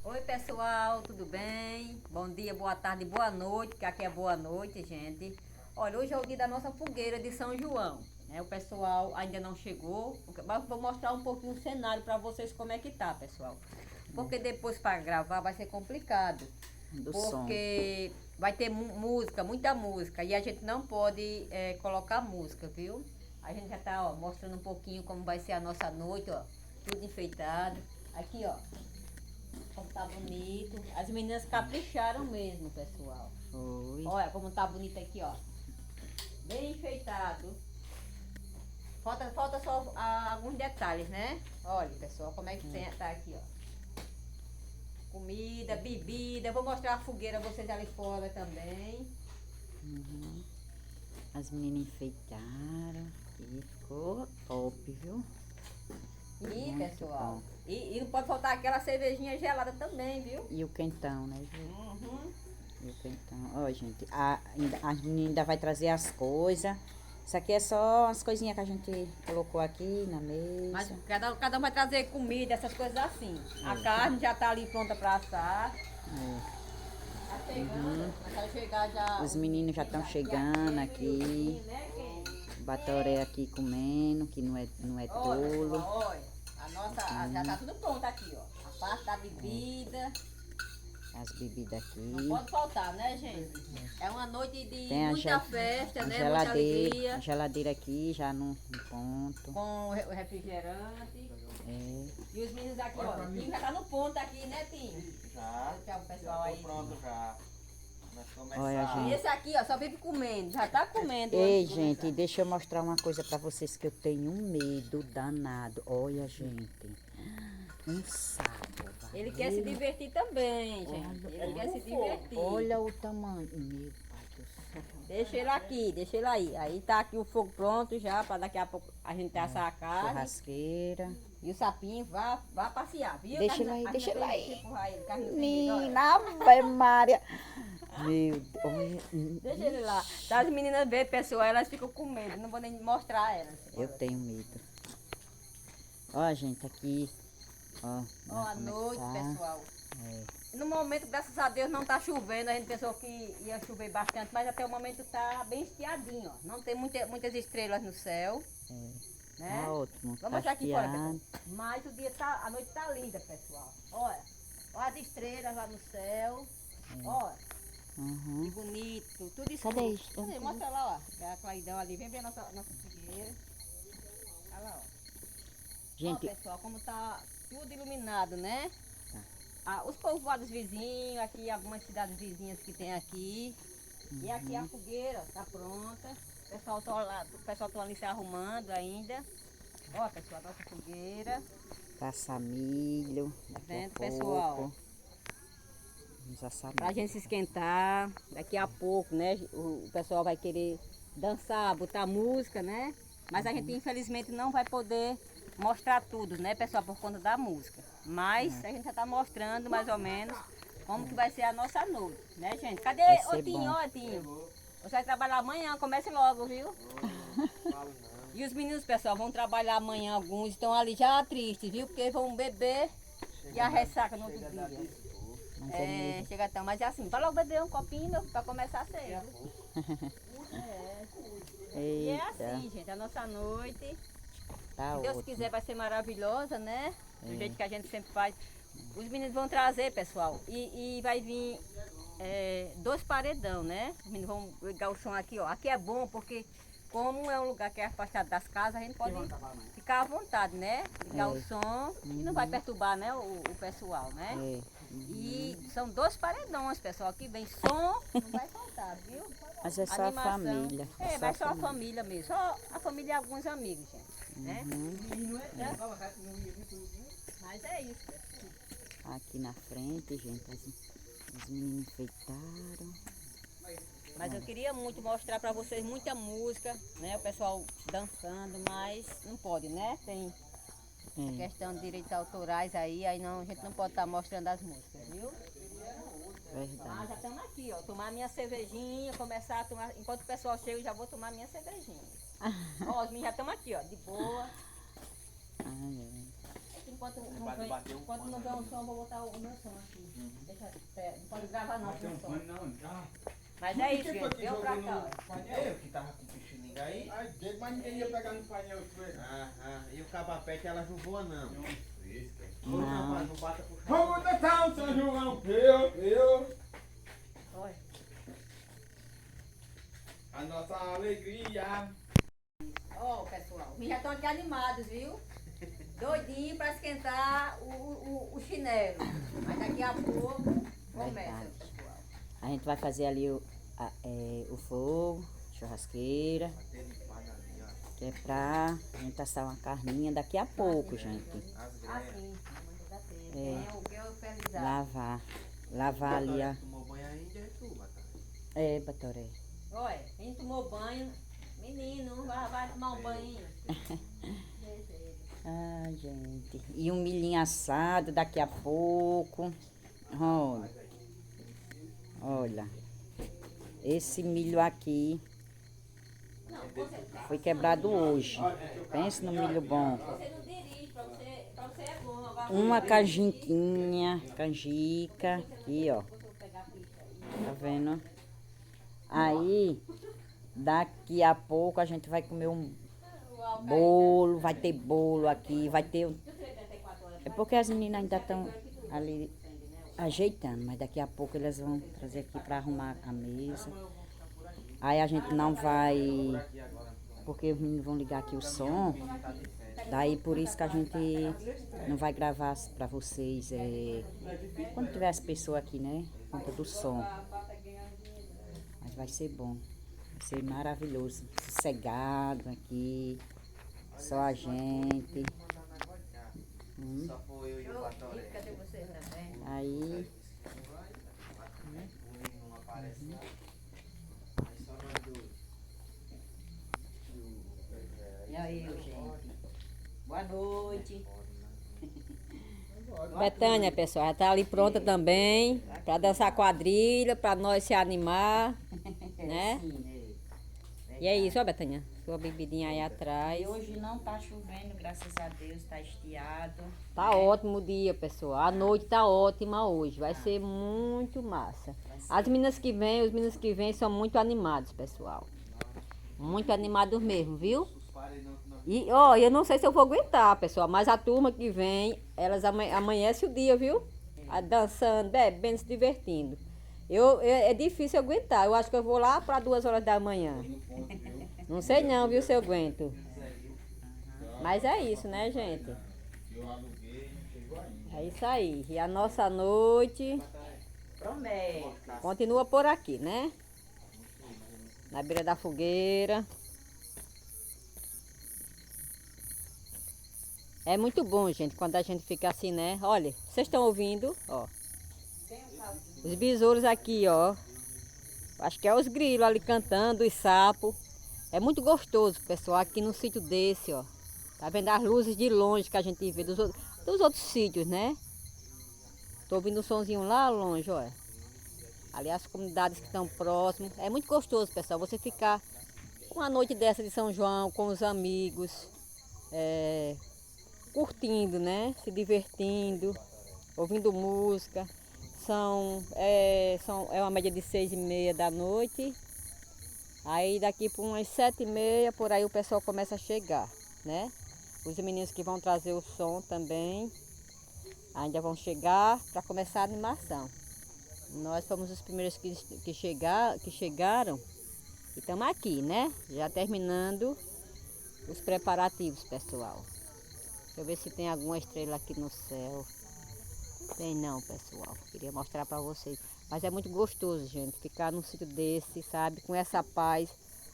Oi pessoal, tudo bem? Bom dia, boa tarde, boa noite, que aqui é boa noite, gente. Olha, hoje é o dia da nossa fogueira de São João, né? O pessoal ainda não chegou, mas vou mostrar um pouquinho o cenário para vocês como é que tá, pessoal. Porque depois para gravar vai ser complicado, Do som. porque vai ter música, muita música, e a gente não pode colocar música, viu? A gente já tá, ó, mostrando um pouquinho como vai ser a nossa noite, ó, tudo enfeitado. Aqui, ó. Como tá bonito. As meninas capricharam mesmo, pessoal. Foi. Olha como tá bonito aqui, ó. Bem enfeitado. Falta só alguns detalhes, né? Olha, pessoal, como é que tá aqui, ó. Comida, bebida. Eu vou mostrar a fogueira a vocês ali fora também. Uhum. As meninas enfeitaram e ficou top, viu? E, Muito pessoal. bom. E não pode faltar aquela cervejinha gelada também, viu? E o quentão, né, viu? Uhum. E o quentão. Ó, gente, as meninas ainda vai trazer as coisas. Isso aqui é só as coisinhas que a gente colocou aqui na Mas mesa. cada um vai trazer comida, essas coisas assim. A carne já tá ali pronta pra assar. É. Tá chegando, mas vai chegar já Os meninos já estão chegando aqui. né, O Batoré aqui comendo, que não é Olha, tolo. pessoal, olha. A nossa, já tá tudo pronto aqui, ó. A parte da bebida. As bebidas Não aqui. pode faltar, né, gente? É uma noite de Tem muita festa, a né? Muita geladeira, alegria. a geladeira aqui já no ponto. Com o refrigerante. É. E os meninos aqui, ó. O Tim já tá no ponto aqui, né, Tim? Já, Tchau, pessoal já aí. tô pronto já. Nós Olha, começar. E gente. esse aqui, ó, só vive comendo. Já tá comendo. Ei, antes de gente, começar. deixa eu mostrar uma coisa pra vocês que eu tenho um medo danado. Olha, gente. Um sapo. Ele quer se divertir também, gente. Ele quer se divertir. Olha o tamanho. Meu pai do céu. Deixa ele aqui, deixa ele aí. Aí tá aqui o fogo pronto já, para daqui a pouco a gente assar a carne. Churrasqueira. E o sapinho vá passear, viu? Deixa ele aí, deixa ele aí. Menina. Menina, Ave Maria. Meu Deus. Olha. Deixa ele lá. Tá, as meninas verem, pessoal, elas ficam com medo. Não vou nem mostrar a elas. Eu tenho medo. Ó, gente, aqui. Ó, Ó, à como é que noite, tá. pessoal. É. No momento, graças a Deus, não tá chovendo. A gente pensou que ia chover bastante, mas até o momento tá bem estiadinho, ó. Não tem muitas estrelas no céu, É. né? Tá ótimo. Vamos mostrar aqui fora, pessoal. Cacheado. Mas o dia tá, a noite tá linda, pessoal. Olha, olha as estrelas lá no céu. Olha, que Uhum. bonito. Tudo isso. Cadê isso? Cadê? Mostra lá, ó. É a claridão ali. Vem ver a nossa fogueira. Olha lá, ó. Gente, Ó, pessoal, como tá tudo iluminado, né? Tá. Os povoados vizinhos, aqui algumas cidades vizinhas que tem aqui. E aqui a fogueira tá pronta. O pessoal tá ali se arrumando ainda. Ó, pessoal, a nossa fogueira. caçar milho. Tá Daqui a vendo, pouco. pessoal? Vamos assar Pra milho. gente se esquentar. Daqui a pouco, né? O pessoal vai querer dançar, botar música, né? Mas a gente infelizmente não vai poder mostrar tudo, né, pessoal, por conta da música. Mas a gente já tá mostrando mais ou menos como que vai ser a nossa noite, né, gente? Cadê Vai o ser Tinho? bom. Ó, Tinho. Você vai trabalhar amanhã, comece logo, viu? E os meninos, pessoal, vão trabalhar amanhã, alguns estão ali já tristes, viu? Porque vão beber e a ressaca no outro dia. Mas é mesmo. Chega tão, mas é assim, vai logo beber um copinho para começar cedo. E é Eita, assim, gente, a nossa noite, tá se Deus ótimo. quiser, vai ser maravilhosa, né? Do jeito que a gente sempre faz. Os meninos vão trazer, pessoal, e vai vir 2 paredão, né? Os meninos vão ligar o som aqui, ó. Aqui é bom porque, como é um lugar que é afastado das casas, a gente pode ficar à vontade, né? Ligar o som e não vai perturbar, né, o pessoal, né? É. E são 2 paredões, pessoal, que vem som, não vai faltar, viu? Mas é só a família. Vai só a família mesmo, só a família e alguns amigos, gente, né? Mas é isso, pessoal. Aqui na frente, gente, os meninos enfeitaram. Mas eu queria muito mostrar pra vocês muita música, né? O pessoal dançando, mas não pode, né? Tem a É, questão de direitos autorais aí não, a gente não pode estar mostrando as músicas, viu? verdade. Já estamos aqui, ó. Tomar minha cervejinha, começar a tomar. Enquanto o pessoal chega, eu já vou tomar minha cervejinha. Ó, os meninos já estamos aqui, ó, de boa. Ai, ai. enquanto não Vai vem, bater um enquanto pano não ali, vem o né? som, eu vou botar o meu som aqui. Deixa, não pode gravar não com o som. Não. Mas é isso, gente. Vem pra cá, ó. Eu que tava com o pichilinga aí. Mas ninguém ia pegar no painel. E o cabapete elas não voam não. Não. Não bata pro chão. Vamos botar o São João, eu. Olha. A nossa alegria. Ó, pessoal, já estão aqui animados, viu? Doidinho pra esquentar o chinelo. Mas daqui a pouco começa, Verdade. pessoal. A gente vai fazer ali o fogo, churrasqueira, que é pra gente assar uma carninha daqui a pouco, gente. As Ah, gregas. sim. Dá tempo. É. Tem o que eu fertilizar. Lavar ali a... Tomou banho ainda é tu, Batalha. É, Batoré. Olha, a gente tomou banho. Menino, vai tomar um banho. Ah, gente. E um milhinho assado daqui a pouco. Olha. Olha. Esse milho aqui Não, você, foi quebrado hoje. Pense no milho bom. você não dirige, pra você é bom. Agora, Uma canjiquinha, canjica. Aqui, ó. eu vou pegar a ficha aí. Tá vendo? Aí, daqui a pouco a gente vai comer um bolo. Vai ter bolo aqui. Vai ter... É porque as meninas ainda estão ali ajeitando, mas daqui a pouco elas vão trazer aqui para arrumar a mesa. Aí a gente não vai, porque os meninos vão ligar aqui o som, daí por isso que a gente não vai gravar para vocês, quando tiver as pessoas aqui, né, por conta do som. Mas vai ser bom, vai ser maravilhoso, sossegado aqui, só a gente. Só foi eu e o Batalha. Cadê você também? Aí, Não aparece nada. Aí só nós dois. e aí, gente? Boa noite. Betânia, pessoal, já tá ali pronta também para dançar quadrilha, para nós se animar, né? Sim, né? E é isso, ó, Betânia, sua bebidinha aí atrás. E hoje não tá chovendo, graças a Deus, tá estiado. Tá ótimo o dia, pessoal. A noite tá ótima hoje, vai ser muito massa. As meninas que vêm, os meninos que vêm são muito animados, pessoal. Muito animados mesmo, viu? E, ó, eu não sei se eu vou aguentar, pessoal, mas a turma que vem, elas amanhece o dia, viu? Dançando, bebendo, se divertindo. É difícil aguentar. Eu acho que eu vou lá para 2 horas da manhã. Não sei não, viu, se eu aguento. Mas é isso, né, gente? É isso aí. E a nossa noite Promete. continua por aqui, né? Na beira da fogueira. É muito bom, gente, quando a gente fica assim, né? Olha, vocês estão ouvindo, ó. Os besouros aqui, ó. Acho que é os grilos ali cantando, os sapos. É muito gostoso, pessoal, aqui num sítio desse, ó. Tá vendo as luzes de longe que a gente vê dos outros sítios, né? Tô ouvindo um sonzinho lá longe, ó. Ali as comunidades que estão próximas. É muito gostoso, pessoal, você ficar uma noite dessa de São João com os amigos, curtindo, né? Se divertindo, ouvindo música. É uma média de 6h30 da noite. Aí daqui por umas 7h30, por aí o pessoal começa a chegar, né? Os meninos que vão trazer o som também ainda vão chegar para começar a animação. Nós fomos os primeiros que chegaram e estamos aqui, né? Já terminando os preparativos, pessoal. Deixa eu ver se tem alguma estrela aqui no céu. Tem não, pessoal. Queria mostrar para vocês. Mas é muito gostoso, gente, ficar num sítio desse, sabe? Com essa paz,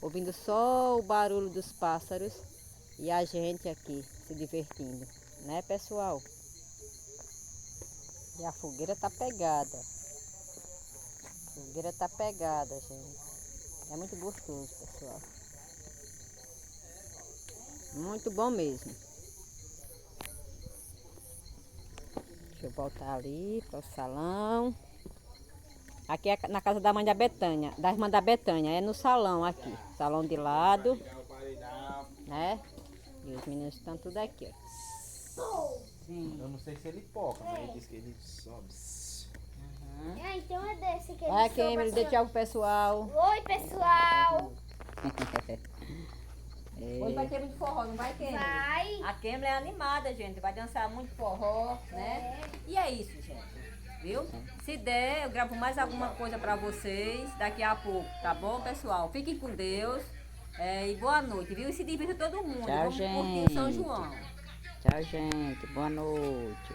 ouvindo só o barulho dos pássaros e a gente aqui se divertindo, né, pessoal? E a fogueira tá pegada. A fogueira tá pegada, gente. É muito gostoso, pessoal. Muito bom mesmo. Deixa eu voltar ali para o salão. Aqui é na casa da mãe da Betânia, da irmã da Betânia, é no salão aqui. Salão de lado, né? E os meninos estão tudo aqui, ó. Sim. Eu não sei se ele poca, mas ele diz que ele sobe. Ah, então é desse que ele Vai, sobe Kemily, assim, dê ó. tchau pro pessoal. Oi, pessoal. Hoje vai ter muito forró, não vai, Kemily? Vai. A Kemily é animada, gente. Vai dançar muito forró, né? E é isso, gente. Viu? Se der, eu gravo mais alguma coisa pra vocês daqui a pouco, tá bom, pessoal? Fiquem com Deus. E boa noite, viu? E se divirta todo mundo. Tchau, Vamos curtir o São gente. João. Tchau, gente. Boa noite.